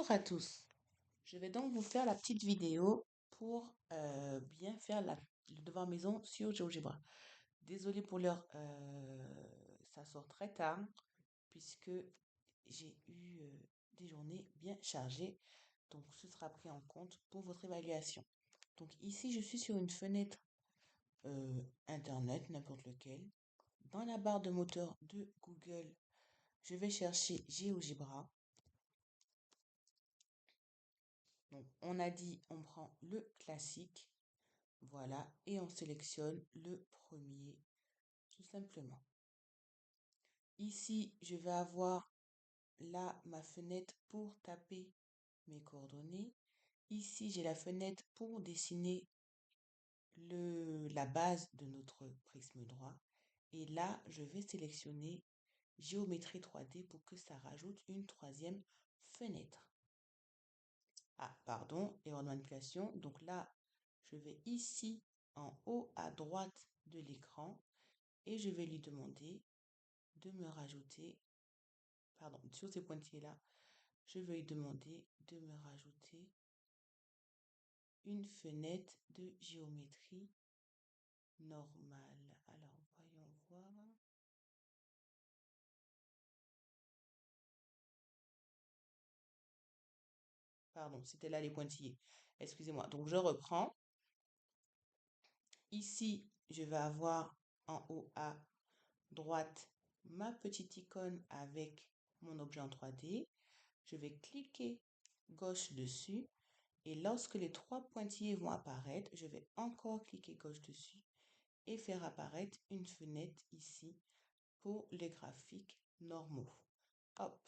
Bonjour à tous. Je vais donc vous faire la petite vidéo pour bien faire le devoir maison sur GeoGebra. Désolée pour l'heure, ça sort très tard puisque j'ai eu des journées bien chargées. Donc ce sera pris en compte pour votre évaluation. Donc ici, je suis sur une fenêtre Internet, n'importe lequel. Dans la barre de moteur de Google, je vais chercher GeoGebra. Donc, on a dit, on prend le classique, voilà, et on sélectionne le premier, tout simplement. Ici, je vais avoir là ma fenêtre pour taper mes coordonnées. Ici, j'ai la fenêtre pour dessiner la base de notre prisme droit. Et là, je vais sélectionner géométrie 3D pour que ça rajoute une troisième fenêtre. Ah, pardon, erreur de manipulation. Donc là, je vais ici en haut à droite de l'écran et je vais lui demander de me rajouter, pardon, sur ces pointillés-là, je vais lui demander de me rajouter une fenêtre de géométrie normale. Alors, voyons voir. Pardon, c'était là les pointillés. Excusez-moi. Donc, je reprends. Ici, je vais avoir en haut à droite ma petite icône avec mon objet en 3D. Je vais cliquer gauche dessus et lorsque les trois pointillés vont apparaître, je vais encore cliquer gauche dessus et faire apparaître une fenêtre ici pour les graphiques normaux. Hop!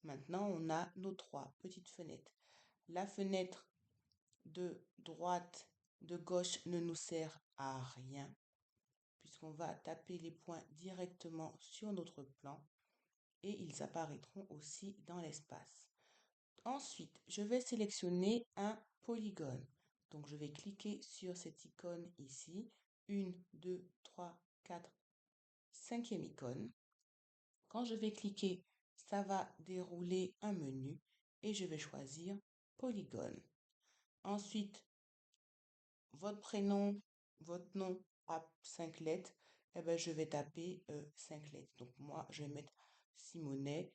Maintenant, on a nos trois petites fenêtres. La fenêtre de droite, de gauche ne nous sert à rien puisqu'on va taper les points directement sur notre plan et ils apparaîtront aussi dans l'espace. Ensuite, je vais sélectionner un polygone. Donc, je vais cliquer sur cette icône ici. 1, 2, 3, 4, 5e icône. Quand je vais cliquer, ça va dérouler un menu et je vais choisir polygone. Ensuite, votre prénom, votre nom à 5 lettres, eh ben, je vais taper 5 lettres. Donc, moi, je vais mettre Simonet,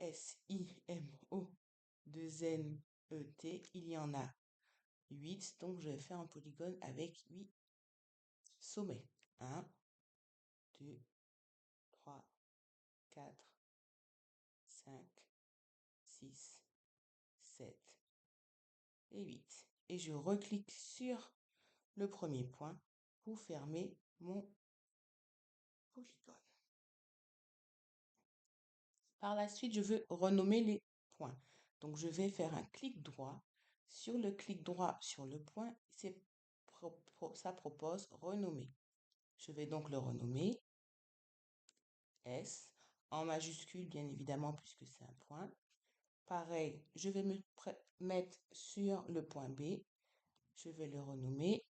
S-I-M-O-2-N-E-T. Il y en a 8. Donc, je vais faire un polygone avec 8 sommets. 1, 2, 3, 4, 5, 6, 7 et 8. Et je reclique sur le premier point pour fermer mon polygone. Par la suite, je veux renommer les points. Donc, je vais faire un clic droit. Sur le clic droit sur le point, ça propose renommer. Je vais donc le renommer S en majuscule, bien évidemment, puisque c'est un point. Pareil, je vais me mettre sur le point B. Je vais le renommer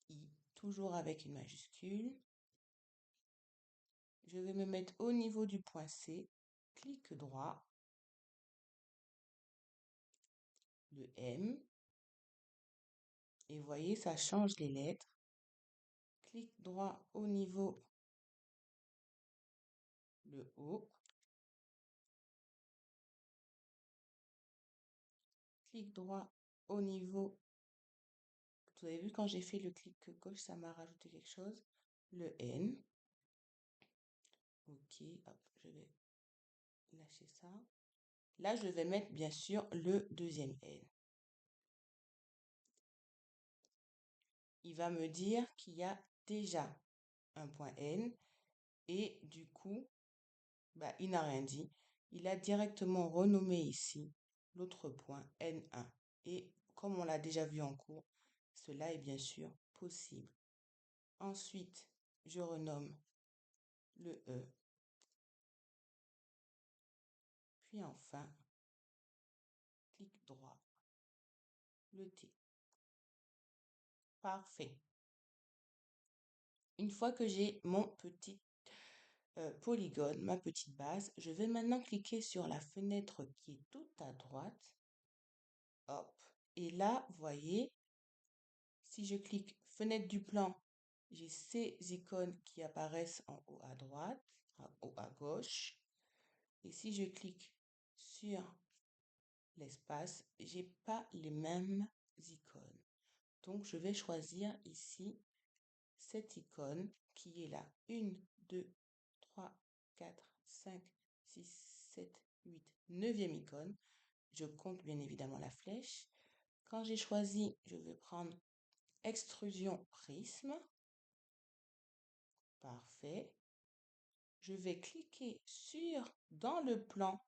I, toujours avec une majuscule. Je vais me mettre au niveau du point C, clic droit, le M. Et vous voyez, ça change les lettres. Clic droit au niveau le O. Clic droit au niveau. Vous avez vu quand j'ai fait le clic gauche, ça m'a rajouté quelque chose. Le N. Ok, hop, je vais lâcher ça. Là, je vais mettre bien sûr le deuxième N. Il va me dire qu'il y a déjà un point N et du coup, bah, il n'a rien dit. Il a directement renommé ici l'autre point N1. Et comme on l'a déjà vu en cours, cela est bien sûr possible. Ensuite, je renomme le E. Puis enfin, clic droit, le T. Parfait. Une fois que j'ai mon petit polygone, ma petite base. Je vais maintenant cliquer sur la fenêtre qui est tout à droite. Hop. Et là, vous voyez, si je clique fenêtre du plan, j'ai ces icônes qui apparaissent en haut à droite, en haut à gauche. Et si je clique sur l'espace, j'ai pas les mêmes icônes. Donc, je vais choisir ici cette icône qui est là. 1, 2, 3, 4, 5, 6, 7, 8, 9e icône. Je compte bien évidemment la flèche. Quand j'ai choisi, je vais prendre extrusion prisme. Parfait. Je vais cliquer dans le plan,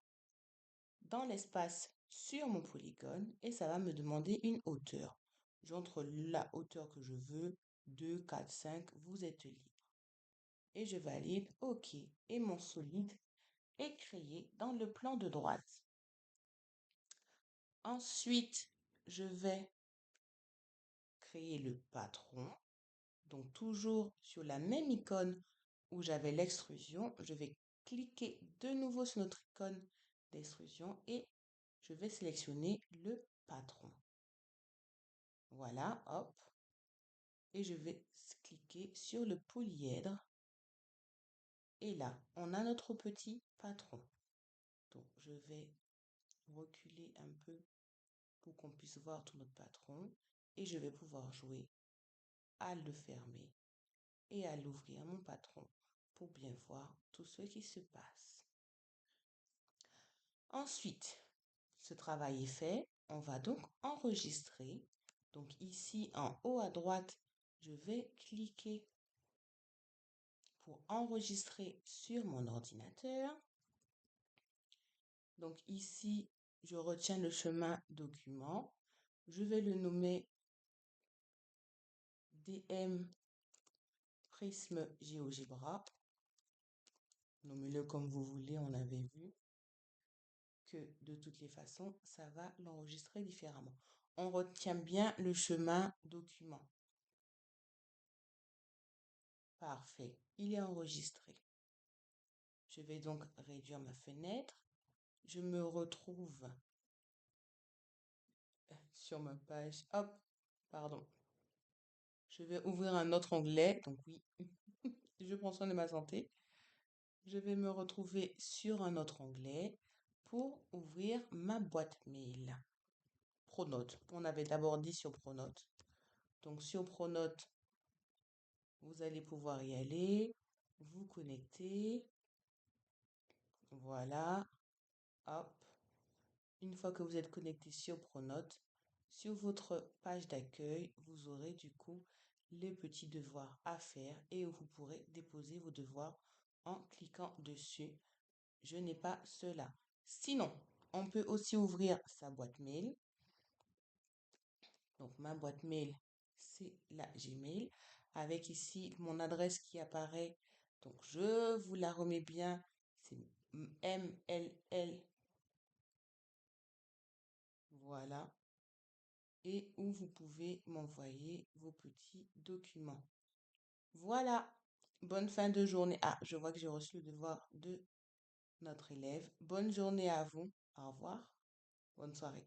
dans l'espace, sur mon polygone et ça va me demander une hauteur. J'entre la hauteur que je veux, 2, 4, 5, vous êtes libre. Et je valide OK. Et mon solide est créé dans le plan de droite. Ensuite, je vais créer le patron. Donc, toujours sur la même icône où j'avais l'extrusion, je vais cliquer de nouveau sur notre icône d'extrusion et je vais sélectionner le patron. Voilà, hop. Et je vais cliquer sur le polyèdre. Et là, on a notre petit patron. Donc, je vais reculer un peu pour qu'on puisse voir tout notre patron. Et je vais pouvoir jouer à le fermer et à l'ouvrir mon patron pour bien voir tout ce qui se passe. Ensuite, ce travail est fait. On va donc enregistrer. Donc ici, en haut à droite, je vais cliquer pour enregistrer sur mon ordinateur. Donc ici, je retiens le chemin document. Je vais le nommer DM Prisme GeoGebra. Nommez-le comme vous voulez, on avait vu que de toutes les façons, ça va l'enregistrer différemment. On retient bien le chemin document. Parfait, il est enregistré. Je vais donc réduire ma fenêtre. Je me retrouve sur ma page. Hop, pardon. Je vais ouvrir un autre onglet. Donc oui, je prends soin de ma santé. Je vais me retrouver sur un autre onglet pour ouvrir ma boîte mail. Pronote. On avait d'abord dit sur Pronote. Donc sur Pronote, vous allez pouvoir y aller, vous connecter. Voilà. Hop. Une fois que vous êtes connecté sur Pronote, sur votre page d'accueil, vous aurez du coup les petits devoirs à faire et vous pourrez déposer vos devoirs en cliquant dessus. Je n'ai pas cela. Sinon, on peut aussi ouvrir sa boîte mail. Donc, ma boîte mail, c'est la Gmail. Avec ici mon adresse qui apparaît. Donc, je vous la remets bien. C'est MLL. Voilà. Et où vous pouvez m'envoyer vos petits documents. Voilà. Bonne fin de journée. Ah, je vois que j'ai reçu le devoir de notre élève. Bonne journée à vous. Au revoir. Bonne soirée.